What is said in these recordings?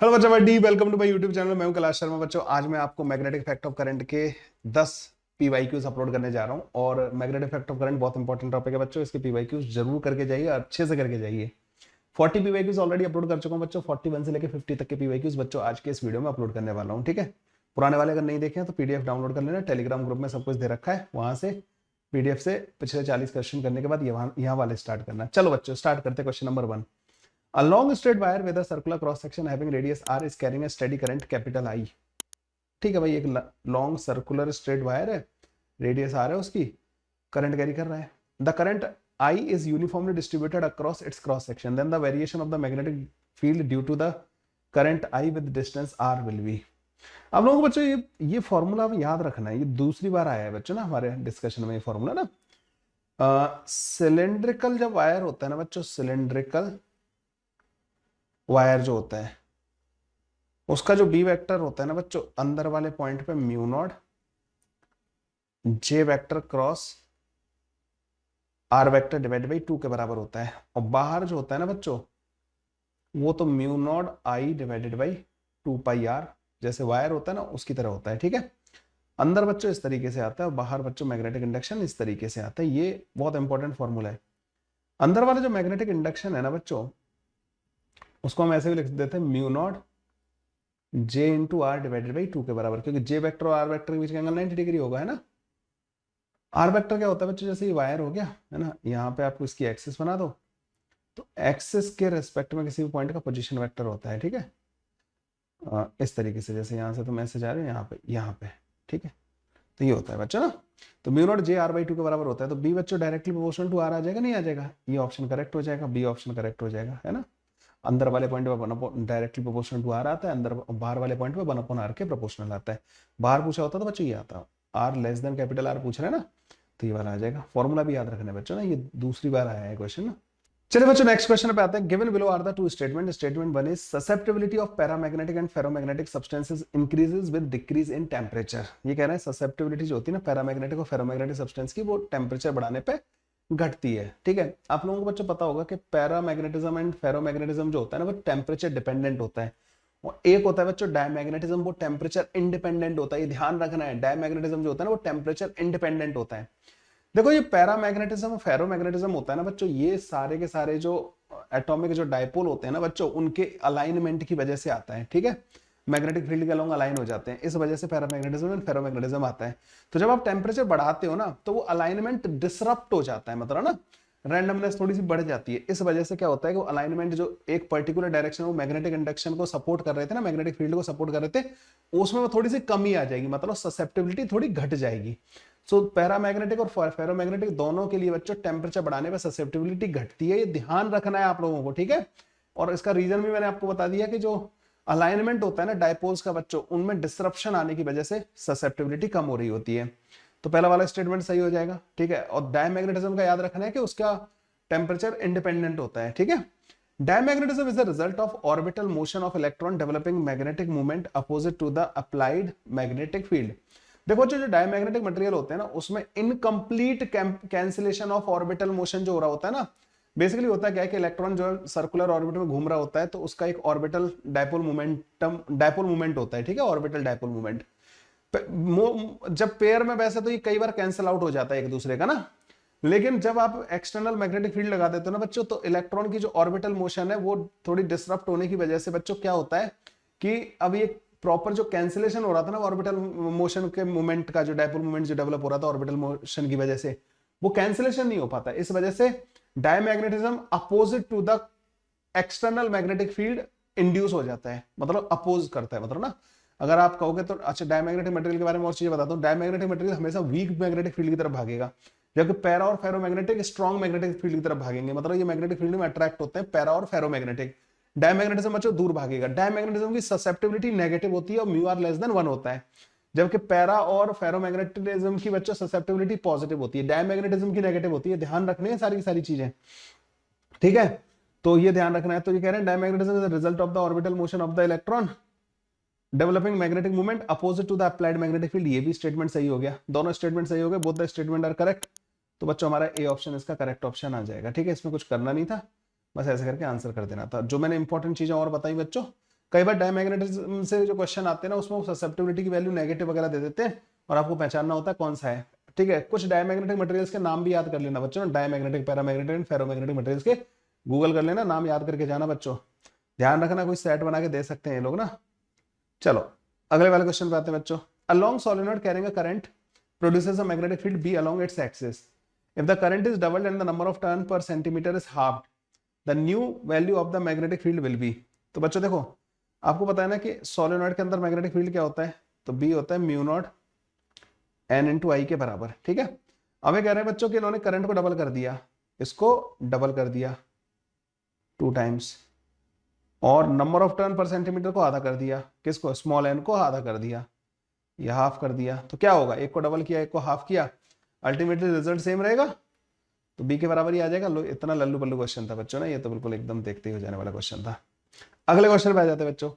Hello बच्चों, मैं डी welcome to my YouTube channel. मैं हूं कैलाश शर्मा। बच्चों, आज मैं आपको मैग्नेटिक इफेक्ट ऑफ करंट के 10 पीवाईक्यूज अपलोड करने जा रहा हूं। और मैग्नेटिक इफेक्ट ऑफ करंट बहुत इंपॉर्टेंट टॉपिक है बच्चों। इसके पीवाईक्यूज जरूर करके जाइए, अच्छे से करके जाइए। 40 पीवाईक्यूज ऑलरेडी अपलोड कर चुका हूं बच्चों। 41 से लेकर 50 तक के पीवाईक्यूज बच्चों आज के इस वीडियो में अपलोड करने वाला हूँ। ठीक है, पुराने वाले अगर नहीं देखे हैं तो पीडीएफ डाउनलोड कर लेना। टेलीग्राम ग्रुप में सब कुछ दे रखा है, वहां से पीडीएफ से पिछले 40 क्वेश्चन करने के बाद यहाँ वाले स्टार्ट करना। चलो बच्चों, स्टार्ट करते हैं। Question number 1। A long straight wire with a circular cross section having radius r is carrying a steady current capital I। ठीक है भाई, एक लॉन्ग सर्कुलर स्ट्रेट वायर है, रेडियस आर है, उसकी करंट कैरी कर रहा है। The current I is uniformly distributed across its cross section, then the variation of the magnetic field due to the current I with distance r will be। आप लोगों को बच्चों ये फॉर्मूला याद रखना है, ये दूसरी बार आया है बच्चों ना हमारे डिस्कशन में। ये फॉर्मूला ना सिलेंड्रिकल जब वायर होता है ना बच्चों, सिलेंड्रिकल वायर जो होता है उसका जो बी वेक्टर होता है ना बच्चों, अंदर वाले पॉइंट पे mu naught J vector cross R vector divide by 2 के बराबर होता है। और बाहर जो होता है ना बच्चों, वो तो mu naught I divided by 2 pi R, जैसे वायर होता है ना उसकी तरह होता है। ठीक है, अंदर बच्चों इस तरीके से आता है और बाहर बच्चों मैग्नेटिक इंडक्शन इस तरीके से आता है। ये बहुत इंपॉर्टेंट फॉर्मूला है। अंदर वाला जो मैग्नेटिक इंडक्शन है ना बच्चों, उसको हम ऐसे भी लिख देते हैं mu naught J into R divided by 2 के बराबर, क्योंकि जे वेक्टर और आर वेक्टर के बीच का एंगल 90 डिग्री होगा, है ना। आर वेक्टर क्या होता है बच्चों, जैसे ये वायर हो गया है ना, यहाँ पे आपको इसकी एक्सिस बना दो, तो एक्सिस के रेस्पेक्ट में किसी भी पॉइंट का पोजीशन वेक्टर होता है। ठीक है, इस तरीके से, जैसे यहाँ से तुम ऐसे जा रहे हो यहाँ पे। ठीक है, तो ये होता है बच्चों ना। तो mu naught J R by 2 के बराबर होता है। तो बी बच्चों डायरेक्टली प्रोपोर्शनल टू आर आ जाएगा, नहीं आ जाएगा? ये ऑप्शन करेक्ट हो जाएगा, बी ऑप्शन करेक्ट हो जाएगा, है ना। अंदर वाले पॉइंट पे डायरेक्टली प्रोपोर्शनल टू आर आता है, अंदर बाहर वाले पॉइंट पे 1/r के प्रोपोर्शनल आता है। बाहर पूछा होता तो बच्चों ये आता, R less than capital R पूछ रहे हैं ना, तो ये वाला आ जाएगा। फॉर्मूला भी याद रखना है बच्चों ना, ये दूसरी बार आया है क्वेश्चन ना। चलिए बच्चों, नेक्स्ट क्वेश्चन पे आते हैं। Given below are the two statement. Statement 1 is susceptibility of paramagnetic and ferromagnetic substances increases with decrease in temperature. ये कह रहे हैं ससेप्टिबिलिटी जो होती है ना पैरामैग्नेटिक और फेरोमैग्नेटिक सब्सटेंस की, वो टेम्परेचर बढ़ाने पे घटती है। ठीक है, आप लोगों को बच्चों पता होगा कि पैरामैग्नेटिज्म एंड फेरोमैग्नेटिज्म जो होता है ना, वो टेम्परेचर डिपेंडेंट होता है। और एक होता है बच्चों डायमैग्नेटिज्म, वो टेम्परेचर इंडिपेंडेंट होता है। ये ध्यान रखना है, डायमैग्नेटिज्म जो होता है ना वो टेम्परेचर इंडिपेंडेंट होता है। देखो, ये पैरामैग्नेटिज्म और फेरोमैग्नेटिज्म होता है ना बच्चों, ये सारे के सारे जो एटॉमिक जो डायपोल होते हैं ना बच्चों, उनके अलाइनमेंट की वजह से आता है। ठीक है, मैग्नेटिक फील्ड के अलोंग अलाइन हो जाते हैं, इस वजह से पैरामैग्नेटिज्म एंड फेरोमैग्नेटिज्म आता है। तो जब आप टेम्परेचर बढ़ाते हो ना, तो वो अलाइनमेंट डिसरप्ट हो जाता है, मतलब ना रैंडमनेस थोड़ी सी बढ़ जाती है। इस वजह से क्या होता है कि वो अलाइनमेंट जो एक पर्टिकुलर डायरेक्शन वो मैग्नेटिक इंडक्शन को सपोर्ट कर रहे थे ना, मैग्नेटिक फील्ड को सपोर्ट कर रहे थे, उसमें वो थोड़ी सी कमी आ जाएगी, मतलब ससेप्टिबिलिटी थोड़ी घट जाएगी। सो पैरामैग्नेटिक और फेरोमैग्नेटिक दोनों के लिए बच्चों टेम्परेचर बढ़ाने पर ससेप्टिबिलिटी घटती है। ये ध्यान रखना है आप लोगों को। ठीक है, और इसका रीजन भी मैंने आपको बता दिया कि जो अलाइनमेंट होता है ना डायपोल्स का बच्चों, उनमें डिस्ट्रप्शन आने की वजह से ससेप्टिबिलिटी कम हो रही होती है। तो पहला वाला स्टेटमेंट सही हो जाएगा। ठीक है, और डायमैग्नेटिज्म का याद रखना है कि उसका टेम्परेचर इंडिपेंडेंट होता है। ठीक है, diamagnetism is the result of orbital motion of electron developing magnetic movement opposite to the applied magnetic field. देखो, जो डायमैग्नेटिक मटेरियल होते हैं ना, उसमें incomplete cancellation of orbital motion जो हो रहा होता है ना, बेसिकली होता है क्या है कि इलेक्ट्रॉन जो सर्कुलर ऑर्बिट में घूम रहा होता है, तो उसका एक ऑर्बिटल डायपोल मूवमेंट होता है। ठीक है, ऑर्बिटल डायपोल मूवमेंट जब पेयर में, वैसे तो ये कई बार कैंसिल आउट हो जाता है एक दूसरे का ना, लेकिन जब आप एक्सटर्नल मैग्नेटिक फील्ड लगा देते हो ना बच्चों, तो इलेक्ट्रॉन की जो ऑर्बिटल मोशन है वो थोड़ी डिस्टर्ब होने की वजह से बच्चों क्या होता है कि अब ये प्रॉपर जो कैंसिलेशन हो रहा था ना ऑर्बिटल मोशन के मूवमेंट का, जो डायपोल मूवमेंट जो डेवलप हो रहा था ऑर्बिटल मोशन की वजह से, वो कैंसिलेशन नहीं हो पाता। इस वजह से diamagnetism opposite to the external magnetic field induce हो जाता है, मतलब अपोज करता है, मतलब ना। अगर आप कहोगे तो अच्छा, डायमैग्नेटिक मटेरियल के बारे में और चीजें बताता हूं। डायमैग्नेटिक मटेरियल हमेशा वीक मैग्नेटिक फील्ड की तरफ भागेगा, जबकि पैरा और फेरोमैग्नेटिक स्ट्रॉन्ग मैग्नेटिक फील्ड की तरफ भागेंगे, मतलब ये मैग्नेटिक फील्ड में अट्रैक्ट होते हैं पैरा और फेरोमैग्नेटिक। डायमैग्नेटिज्म बच्चों दूर भागेगा। डायमैग्नेटिज्म की ससेप्टिबिलिटी नेगेटिव होती है और म्यू आर लेस देन 1 होता है, जबकि पैरा और फेरोमैग्नेटिज्म की बच्चों ससेप्टिबिलिटी पॉजिटिव होती है, डायमैग्नेटिज्म की नेगेटिव होती है। ध्यान रखने हैं सारी सारी चीजें। ठीक है, तो ये ध्यान रखना है। तो ये कह रहे हैं diamagnetism is the result of the orbital motion of the electron developing magnetic movement opposite to the applied magnetic field. ये भी स्टेटमेंट सही हो गया, दोनों स्टेटमेंट सही हो गए, both the statement are correct. तो बच्चों हमारा ए ऑप्शन इसका करेक्ट ऑप्शन आ जाएगा। ठीक है, इसमें कुछ करना नहीं था, बस ऐसे करके आंसर कर देना था। जो मैंने इंपॉर्टेंट चीजें और बताई बच्चों, कई बार डायमैग्नेटिज्म से जो क्वेश्चन आते हैं ना उसमें ससेप्टिबिलिटी की वैल्यू नेगेटिव वगैरह दे देते हैं और आपको पहचानना होता है कौन सा है। ठीक है, कुछ डायमैग्नेटिक मटेरियल्स के नाम भी याद कर लेना बच्चों, diamagnetic, paramagnetic and ferromagnetic materials के गूगल कर लेना, नाम याद करके जाना बच्चों, ध्यान रखना, कोई सेट बना के दे सकते हैं ये लोग ना। चलो अगले वाले क्वेश्चन पे आते हैं बच्चों। A long solenoid carrying a current produces a magnetic field B along its axis. If the current is doubled and the number of turn per centimeter is halved, the new value of the magnetic field will be। तो बच्चों देखो, आपको पता है ना कि solenoid के अंदर मैग्नेटिक फील्ड क्या होता है, तो B होता है म्यू नॉट N इंटू आई के बराबर। ठीक है, अब ये कह रहे हैं बच्चों कि इन्होंने करंट को डबल कर दिया, इसको डबल कर दिया 2 टाइम्स, और नंबर ऑफ टर्न पर सेंटीमीटर को आधा कर दिया, किसको, स्मॉल n को आधा कर दिया, ये हाफ कर दिया, तो क्या होगा, एक को डबल किया एक को हाफ किया, अल्टीमेटली रिजल्ट सेम रहेगा, तो बी के बराबर ही आ जाएगा। इतना लल्लू पल्लू क्वेश्चन था बच्चों ना, ये तो बिल्कुल एकदम देखते ही हो जाने वाला क्वेश्चन था। अगले क्वेश्चन पे आ जाते हैं बच्चों।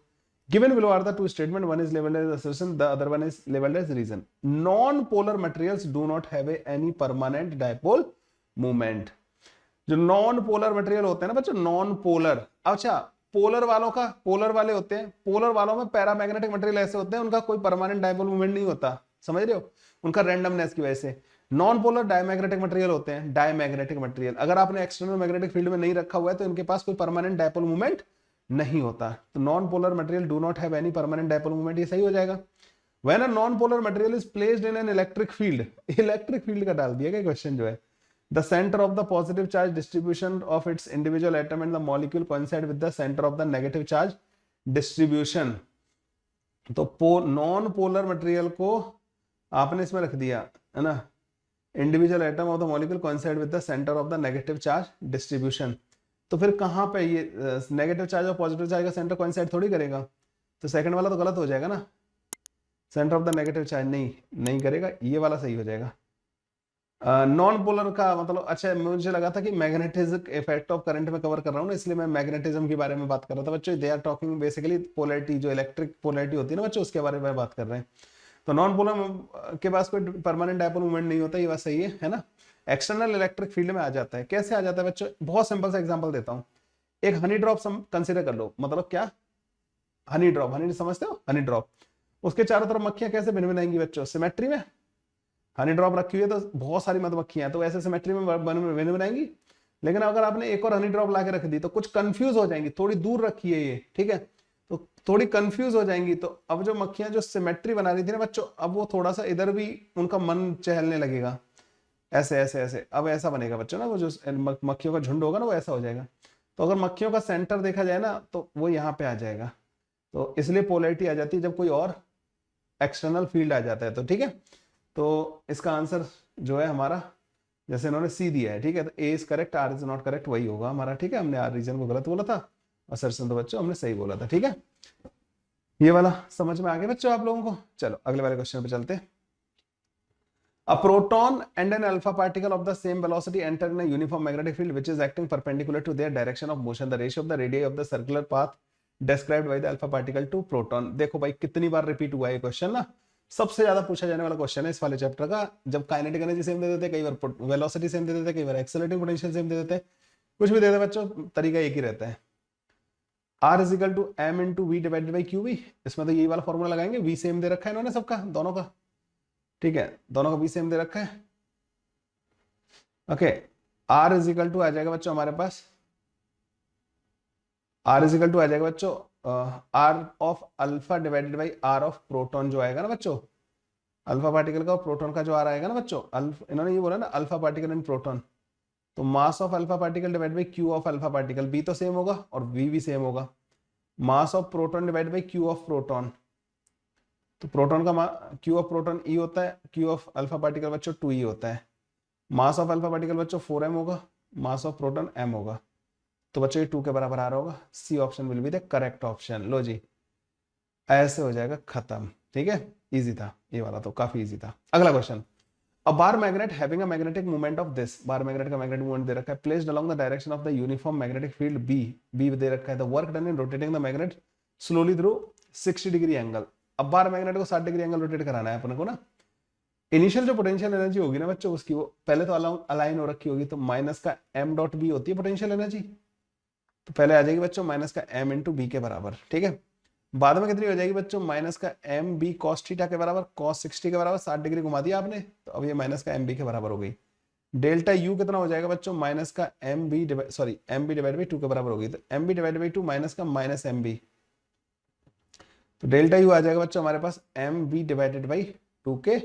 Given below are the two statement, one is labelled as assertion, the other one is labelled as reason. Non polar materials do not have any permanent dipole movement. जो नॉन पोलर मटेरियल होते हैं ना बच्चों, non polar, अच्छा polar वालों का, polar वाले होते हैं, पोलर वालों में पैरामैग्नेटिक मटेरियल ऐसे होते हैं उनका कोई परमानेंट डायपोल मूवमेंट नहीं होता, समझ रहे हो, उनका रैंडमनेस की वजह से। नॉन पोलर डायमैग्नेटिक मटेरियल होते हैं, डायमैग्नेटिक मटेरियल अगर आपने एक्सटर्नल मैग्नेटिक फील्ड में नहीं रखा हुआ है तो इनके पास कोई परमानेंट डायपोल मूवमेंट नहीं होता। तो non polar material do not have any permanent dipole movement, ये सही हो जाएगा। When a non polar material is placed in an electric field, electric field का डाल दिया क्या क्वेश्चन जो है, the center of the positive charge distribution of its individual atom and the molecule coincide with the center of the negative charge distribution। तो non polar material को आपने इसमें रख दिया है ना, individual atom of the molecule coincide with the centre of the negative charge distribution. तो फिर कहाँ पे ये नेगेटिव चार्ज और पॉजिटिव चार्ज का सेंटर कोइंसाइड थोड़ी करेगा, तो सेकंड वाला तो गलत हो जाएगा ना, centre of the negative charge नहीं करेगा, ये वाला सही हो जाएगा। नॉन पोलर का मतलब, अच्छा मुझे लगा था कि मैग्नेटिज्म इफेक्ट ऑफ करंट में कवर कर रहा हूँ ना, इसलिए मैं मैग्नेटिज्म के बारे में बात कर रहा था बच्चों। They are talking basically polarity, जो इलेक्ट्रिक पोलैरिटी होती है ना बच्चों, उसके बारे में बात कर रहे हैं। तो नॉन पोलर के पास कोई परमानेंट डायपोल मूवमेंट नहीं होता, ये बात सही है ना। एक्सटर्नल इलेक्ट्रिक फील्ड में आ जाता है, कैसे आ जाता है बच्चों, बहुत सिंपल सा एग्जाम्पल देता हूँ। एक हनी ड्रॉप कंसिडर कर लो, मतलब क्या, हनी ड्रॉप, हनी समझते हो, हनी ड्रॉप, उसके चारों तरफ मक्खियां कैसे भिनभिनाएंगी बच्चों, सिमेट्री में। हनी ड्रॉप रखी हुई है तो बहुत सारी मधुमक्खियां, तो ऐसे सिमेट्री में बन बनाएंगी। लेकिन अगर आपने एक और हनी ड्रॉप लाके रख दी तो कुछ कंफ्यूज हो जाएंगी, थोड़ी दूर रखी है ये, ठीक है, तो थोड़ी कंफ्यूज हो जाएंगी। तो अब जो मक्खियां जो सिमेट्री बना रही थी ना बच्चों, अब वो थोड़ा सा इधर भी उनका मन चहलने लगेगा, ऐसे ऐसे ऐसे, अब ऐसा बनेगा बच्चों ना, वो जो मक्खियों का झुंड होगा ना वो ऐसा हो जाएगा। तो अगर मक्खियों का सेंटर देखा जाए ना तो वो यहाँ पे आ जाएगा, तो इसलिए पोलैरिटी आ जाती है जब कोई और एक्सटर्नल फील्ड आ जाता है, तो ठीक है। तो इसका आंसर जो है हमारा, जैसे इन्होंने सी दिया है, ठीक है, तो A is correct, R is not correct, वही होगा हमारा, ठीक है। हमने आर रीजन को गलत बोला था और सर्सन तो बच्चों हमने सही बोला था, ठीक है। ये वाला समझ में आ गया बच्चों आप लोगों को। चलो अगले वाले क्वेश्चन पे चलते हैं। A proton and an alpha particle of the same velocity enter in a uniform magnetic field which is acting perpendicular to their direction of motion. The ratio of the radii of the circular path described by the alpha particle to proton। देखो भाई कितनी बार repeat हुआ है question ना, सबसे ज्यादा पूछा जाने वाला क्वेश्चन है इस वाले चैप्टर का। जब काइनेटिक एनर्जी सेम दे देते, कई बार वेलोसिटी सेम दे देते, कई बार एक्सेलरेटिंग पोटेंशियल सेम दे देते, कुछ भी दे देते बच्चों, तरीका एक ही रहता है। R is equal to M into V divided by Q V. इसमें तो यही वाला फॉर्मूला लगाएंगे, वी सेम दे रखा है इन्होंने सबका, दोनों का, ठीक है, दोनों का वी सेम दे रखा है। Okay, R is equal to आ जाएगा बच्चों हमारे पास, R इज इक्वल टू आ जाएगा बच्चों R of alpha divided by R of proton जो आएगा ना बच्चों, अल्फा पार्टिकल का और प्रोटॉन का जो R आएगा ना बच्चों, इन्होंने ये बोला ना अल्फा पार्टिकल एंड प्रोटॉन, तो mass of alpha particle divide by Q of alpha particle, B तो सेम होगा और वी भी सेम होगा। Mass of proton divide by Q of proton, तो प्रोटॉन का क्यू ऑफ प्रोटॉन ई होता है, क्यू ऑफ अल्फा पार्टिकल बच्चों 2e होता है। मास ऑफ अल्फा पार्टिकल बच्चों 4m होगा, मास ऑफ प्रोटॉन m होगा, तो बच्चों ये 2 के बराबर आ रहा होगा, C option will be the correct option. लो जी, ऐसे हो जाएगा खत्म, ठीक है, इजी था ये वाला, तो काफी इजी था। अगला question, a bar magnet having a magnetic moment of this, bar magnet का मैग्नेटिक मोमेंट दे रखा है, placed along the direction of the uniform magnetic field B दे रखा है, the work done in rotating the magnet slowly through 60 degree angle. अब bar magnet को 60 degree angle rotate कराना है अपने को ना। इनिशियल जो पोटेंशियल एनर्जी होगी ना बच्चों उसकी, वो पहले तो अलाइन हो रखी होगी, तो माइनस का m डॉट बी होती है पोटेंशियल एनर्जी, तो पहले आ जाएगी बच्चों माइनस का m इंटू बी के बराबर, ठीक है। बाद में कितनी हो जाएगी बच्चों, माइनस का एम बी कॉस थीटा के बराबर, कॉस 60 के बराबर, 60 डिग्री घुमा दिया आपने, तो अब ये माइनस का एम बी के बराबर हो गई। डेल्टा यू कितना हो जाएगा बच्चों, माइनस का M B sorry M B divide by 2 के बराबर होगी, तो M B divide by 2 minus का माइनस एम बी, तो डेल्टा यू आ जाएगा बच्चों हमारे पास एम बी डिवाइडेड बाई 2 के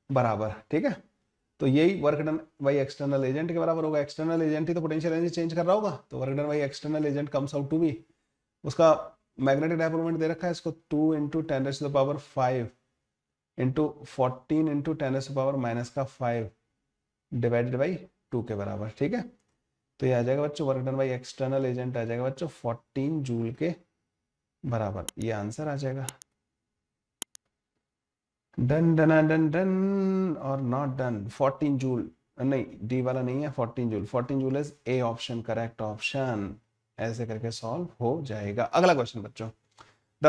बराबर। ठीक है, तो यही work done by external agent के बराबर होगा। एक्सटर्नल एजेंट ही तो पोटेंशियल एनर्जी चेंज कर रहा होगा, तो work done by external agent comes out to be, उसका मैग्नेटिक डायपोलमेंट दे रखा है इसको 2 into 10⁵ into 14 into 10⁻⁻5 divided by 2 के बराबर। ठीक है, तो ये आ जाएगा बच्चों work done by external agent आ जाएगा बच्चों 14 जूल के बराबर, ये आंसर आ जाएगा। डन डन डन डन और नॉट डन। 14 जूल नहीं, डी वाला नहीं है, 14 joule, 14 joule is A option correct option. ऐसे करके सॉल्व हो जाएगा। अगला क्वेश्चन बच्चों, the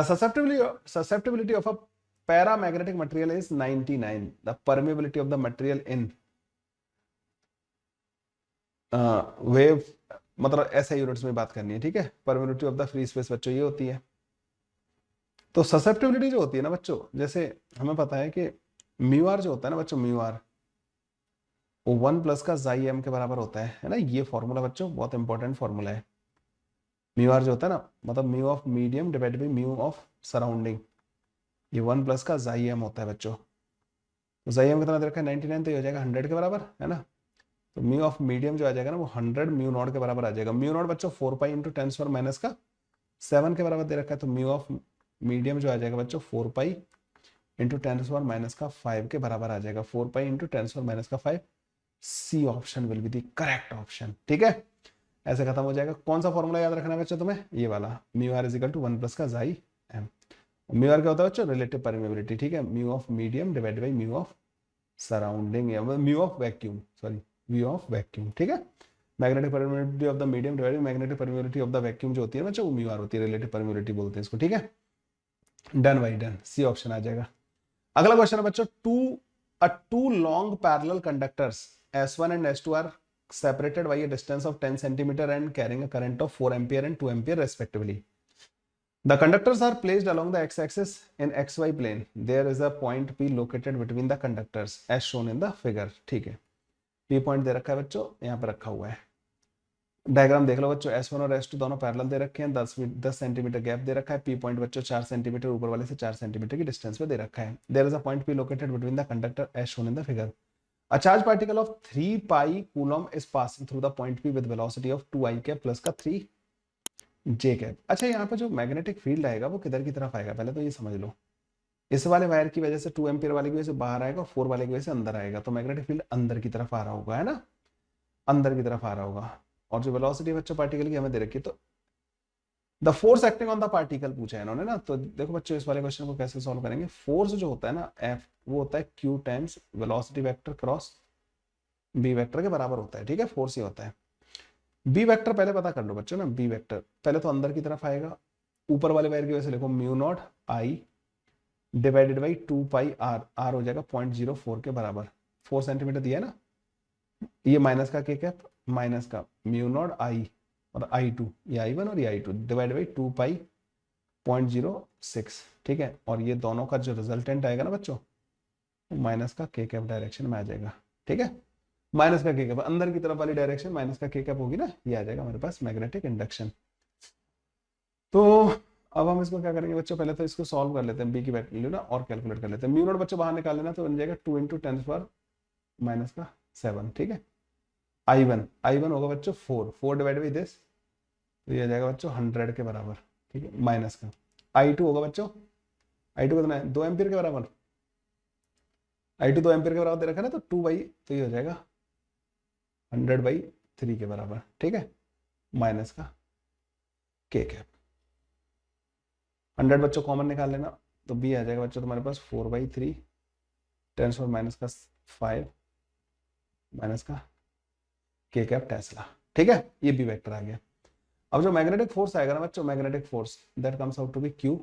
susceptibility of a paramagnetic material is 99, the permeability of the material in wave, मतलब ऐसे यूनिट्स में बात करनी है। ठीक है, permeability of the free space बच्चों ये होती है। तो ससेप्टिबिलिटी जो होती है ना बच्चों, जैसे हमें पता है कि म्यू आर जो होता है ना बच्चों, म्यू आर वो 1 प्लस का जाई एम के बराबर होता है ना। ये फॉर्मूला बच्चों बहुत इंपॉर्टेंट फॉर्मूला है। म्यू आर जो होता है ना, मतलब mu of medium divide by mu of surrounding, ये 1 प्लस का जाई एम होता है बच्चों। तो जाई एम कितना दे रखा है 99, तो ये हो जाएगा 100 के बराबर है ना। तो म्यू ऑफ मीडियम जो आ जाएगा ना वो 100 म्यू नॉट के बराबर आ जाएगा। म्यू नॉट बच्चों 4 पाई इंटू 10⁻⁻7 के बराबर दे रखा है, तो म्यू ऑफ मीडियम जो आ जाएगा बच्चों 4 पाई इंटू 10⁻⁵ के बराबर आ जाएगा। 4 pi into 10⁻⁵, C option will be the correct option. ठीक है, ऐसे खत्म हो जाएगा। कौन सा फॉर्मूला याद रखना है बच्चों तुम्हें, ये वाला, mu R is equal to 1 plus का जाई एम। म्यू आर क्या होता है बच्चों, रिलेटिव परमेबिलिटी। ठीक है, mu of medium divide by mu of surrounding, या mu of vacuum, sorry mu of vacuum. ठीक है, magnetic permeability of the medium divide by magnetic permeability of the vacuum जो होती है बच्चों, वो म्यू आर होती है, रिलेटिव परमेबिलिटी बोलते हैं इसको। ठीक है, done by done, C option आ जाएगा। अगला क्वेश्चन है बच्चों, two long parallel conductors S1 and S2 are separated by a distance of 10 centimeter and carrying a current of 4 ampere and 2 ampere respectively. The conductors are placed along the x-axis in xy plane. There is a point P located between the conductors as shown in the figure. ठीक है, P point दे रखा है बच्चों, यहाँ पे रखा हुआ है। डायग्राम देख लो बच्चों, S1 और S2 दोनों पैरेलल दे रखे हैं, 10 सेंटीमीटर गैप दे रखा है। P पॉइंट बच्चों 4 सेंटीमीटर ऊपर वाले से 4 सेंटीमीटर की डिस्टेंस पे दे रखा है। There is a point P located between the conductor as shown in the figure. A charged particle of 3 pi coulomb is passing through the point P with velocity of 2 i cap plus का 3 j cap। अच्छा, यहाँ पे जो magnetic field आएगा वो किधर की तरफ आएगा, पहले तो ये समझ लो। इस वाले वायर की वजह से 2 एम्पियर वाले की वजह से बाहर आएगा, 4 वाले की वजह से अंदर आएगा, तो मैग्नेटिक फील्ड अंदर की तरफ आ रहा होगा, है ना, अंदर की तरफ आ रहा होगा। और जो वेलोसिटी बच्चों पार्टिकल की हमें दे रखी है, तो the force acting on the particle पूछा है इन्होंने ना। तो देखो बच्चों, इस वाले क्वेश्चन को कैसे सॉल्व करेंगे। फोर्स जो होता है ना F, वो होता है Q times velocity vector cross B vector के बराबर होता है। ठीक है, फोर्स ही होता है। बी वेक्टर पहले पता कर लो बच्चों ना, बी वेक्टर पहले तो अंदर की तरफ आएगा, ऊपर वाले वायर की वजह से लिखो mu naught I divided by 2 pi R, R हो जाएगा 0.04 के बराबर, 4 सेंटीमीटर दिया है ना। ये माइनस का के कैप, माइनस का म्यू नॉट आई और I2, ये I1 और ये I2 डिवाइड बाई 2 पाई 0.06। ठीक है, और ये दोनों का जो रिजल्टेंट आएगा ना बच्चों, माइनस का के कैप डायरेक्शन में आ जाएगा। ठीक है, माइनस का के कैप अंदर की तरफ वाली डायरेक्शन माइनस का के कैप होगी ना, ये आ जाएगा हमारे पास मैग्नेटिक इंडक्शन। तो अब हम इसको क्या करेंगे बच्चों, पहले तो इसको सॉल्व कर लेते हैं, बी की वैल्यू ना और कैलकुलेट कर लेते हैं। म्यू नॉट बच्चों बाहर निकाल लेना, तो बन जाएगा 2 इंटू 10⁻⁷। ठीक है, I1 होगा बच्चों 4 डिवाइड बाई दिस, तो ये आ जाएगा बच्चों 100 के बराबर। ठीक है, माइनस का I2 होगा बच्चों, I2 कितना है 2 एम्पियर के बराबर, I2 2 एम्पियर के बराबर दे रखा है ना, तो 2 बाई, तो ये हो जाएगा 100/3 के बराबर। ठीक है, माइनस का के कैप, 100 बच्चों कॉमन निकाल लेना, तो बी आ जाएगा बच्चों तुम्हारे पास 4/3 10⁻⁵ माइनस का के कैप टेस्ला। ठीक है, ये बी वेक्टर आ गया। अब जो मैग्नेटिक फोर्स आएगा ना बच्चों, magnetic force that comes out to be Q.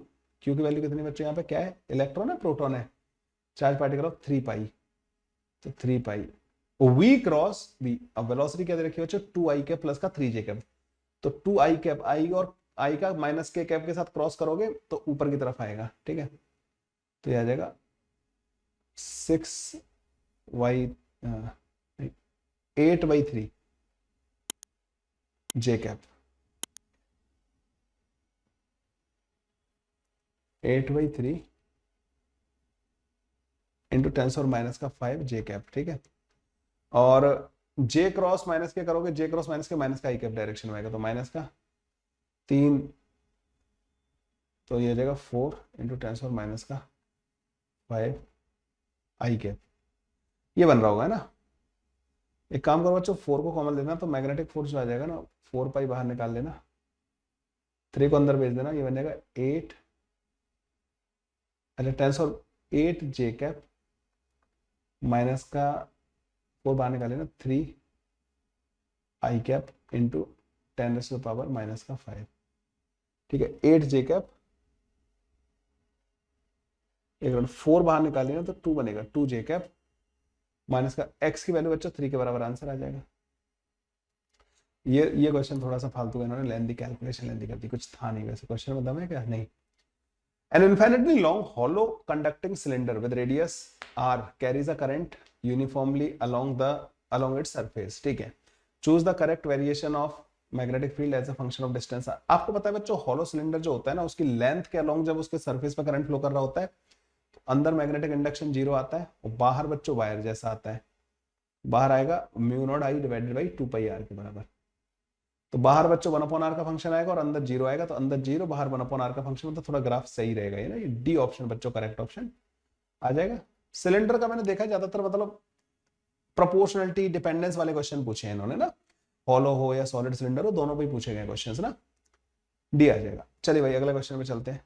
Q की वैल्यू कितनी बच्चों, यहाँ पे क्या है, इलेक्ट्रॉन है प्रोटॉन है, चार्ज पार्टिकल ऑफ 3 पाई, तो 3 पाई वी क्रॉस बी। अब वेलोसिटी क्या दे रखी है बच्चों, 2 i कैप प्लस का 3 j कैप, तो 2 i कैप, आई और आई का माइनस के कैप के साथ क्रॉस करोगे तो ऊपर की तरफ आएगा, ठीक है। तो ये आ जाएगा 6y 8/3 जे कैप, 8/3 इंटू 10⁻⁵ जे कैप, ठीक है। और जे क्रॉस माइनस के करोगे, जे क्रॉस माइनस के माइनस का आई कैप डायरेक्शन में आएगा, तो माइनस का 3, तो ये आ जाएगा 4 इंटू 10⁻⁵ आई कैप, ये बन रहा होगा ना। एक काम करो बच्चों, 4 को कॉमन लेना, तो मैग्नेटिक फोर्स जो आ जाएगा ना 4 पाई बाहर निकाल लेना, 3 को अंदर भेज देना, ये बन जाएगा 8, अच्छा 10⁸ जे कैप माइनस का 4 बाहर निकाल लेना 3 आई कैप इंटू 10⁻⁻⁵, ठीक है। 8 जे कैप, एक मिनट 4 बाहर निकाल लेना तो 2 बनेगा, 2 जे कैप माइनस का एक्स की वैल्यू बच्चों 3 के बराबर आंसर आ जाएगा। ये क्वेश्चन थोड़ा सा फालतू का, इन्होंने लेंथी कैलकुलेशन लेंथी कर दी, कुछ था नहीं वैसे क्वेश्चन में दम है क्या, नहीं। An infinitely long hollow conducting cylinder with radius r carries a current uniformly along its surface, ठीक है। Choose the correct variation of magnetic field as a function of distance। आपको पता है बच्चों, हॉलो सिलेंडर जो होता है ना, उसकी लेंथ के अलोंग जब उसके सरफेस पर करंट फ्लो कर रहा होता है तो अंदर मैग्नेटिक इंडक्शन 0 आता है, और बाहर बच्चों वायर जैसा आता है, बाहर आएगा μ0I डिवाइडेड बाई 2πr के बराबर। तो बाहर बच्चों 1/r का फंक्शन आएगा और अंदर 0 आएगा, तो अंदर 0 बाहर 1/r का फंक्शन, मतलब थोड़ा ग्राफ सही रहेगा, ये ना, ये डी ऑप्शन बच्चों करेक्ट ऑप्शन आ जाएगा। सिलेंडर का मैंने देखा ज्यादातर मतलब प्रोपोर्शनलिटी डिपेंडेंस वाले क्वेश्चन पूछे हैं इन्होंने ना, हॉलो हो या सॉलिड सिलेंडर हो, दोनों पे ही पूछे गए क्वेश्चंस ना, डी आ जाएगा। चलिए भाई अगले क्वेश्चन में चलते हैं।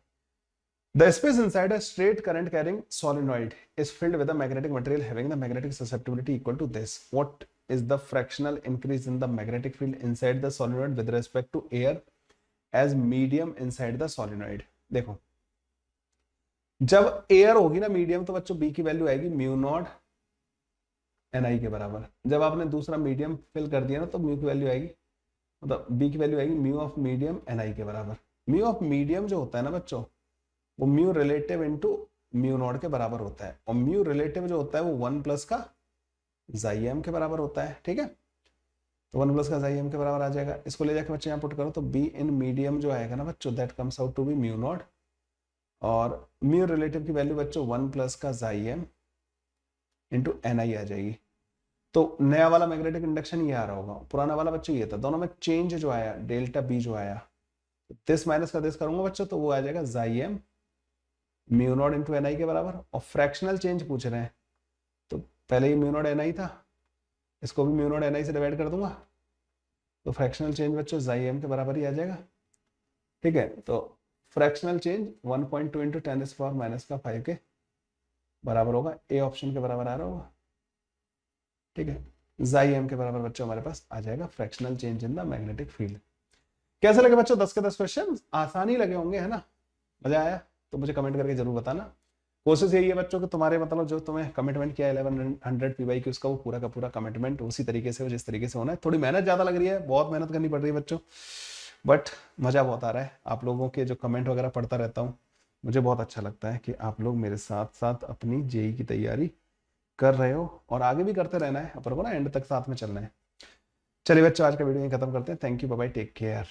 The space inside a straight current carrying solenoid is filled with a magnetic material having the magnetic susceptibility equal to this. What is the fractional increase in the magnetic field inside the solenoid with respect to air as medium inside the solenoid? देखो, जब air होगी ना medium, तो बच्चों B की value आएगी μ0 ni के बराबर। जब आपने दूसरा मीडियम फिल कर दिया ना, तो म्यू की वैल्यू आएगी, मतलब बी की वैल्यू आएगी म्यू ऑफ मीडियम ni के बराबर। म्यू ऑफ मीडियम जो होता है ना बच्चों, वो म्यू रिलेटिव इंटू μ0 के बराबर होता है, और म्यू रिलेटिव जो होता है वो 1 प्लस का xm के बराबर होता है, ठीक है। तो 1 प्लस का xm के बराबर आ जाएगा। इसको ले जाके बच्चे यहाँ पुट करो, तो बी इन मीडियम जो आएगा ना बच्चों, that comes out to be μ0, और म्यू रिलेटिव की वैल्यू बच्चों 1 प्लस का xm इंटू ni आ जाएगी। तो नया वाला मैग्नेटिक इंडक्शन ये आ रहा होगा, पुराना वाला बच्चों ये था, दोनों में चेंज जो आया डेल्टा बी जो आया, दिस माइनस का दिस करूंगा बच्चों, तो वो आ जाएगा xm μ0 इंटू ni के बराबर। और फ्रैक्शनल चेंज पूछ रहे हैं, तो पहले ही μ0 ni था, इसको भी μ0 ni से डिवाइड कर दूंगा, तो फ्रैक्शनल चेंज बच्चों xm के बराबर ही आ जाएगा, ठीक है। तो फ्रैक्शनल चेंज 1.2 इंटू 10⁻⁵ के बराबर होगा, ए ऑप्शन के बराबर आ रहा होगा, ठीक है। xm के बराबर बच्चों हमारे पास आ जाएगा fractional change in the magnetic field. कैसे लगे बच्चों 10 के 10 क्वेश्चन? आसानी लगे होंगे, है ना, मजा आया? तो मुझे कमेंट करके जरूर बताना। कोशिश यही है बच्चों कि तुम्हारे मतलब जो तुम्हें कमिटमेंट किया 1100 पीवाई की, उसका वो पूरा का पूरा कमिटमेंट उसी तरीके से हो जिस तरीके से होना है। थोड़ी मेहनत ज्यादा लग रही है, बहुत मेहनत करनी पड़ रही है बच्चों, बट मजा बहुत आ रहा है। आप लोगों के जो कमेंट वगैरह पढ़ता रहता हूँ, मुझे बहुत अच्छा लगता है कि आप लोग मेरे साथ साथ अपनी जेई की तैयारी कर रहे हो, और आगे भी करते रहना है, अपन को ना एंड तक साथ में चलना है। चलिए बच्चों आज का वीडियो यहीं खत्म करते हैं। Thank you, bye bye, take care.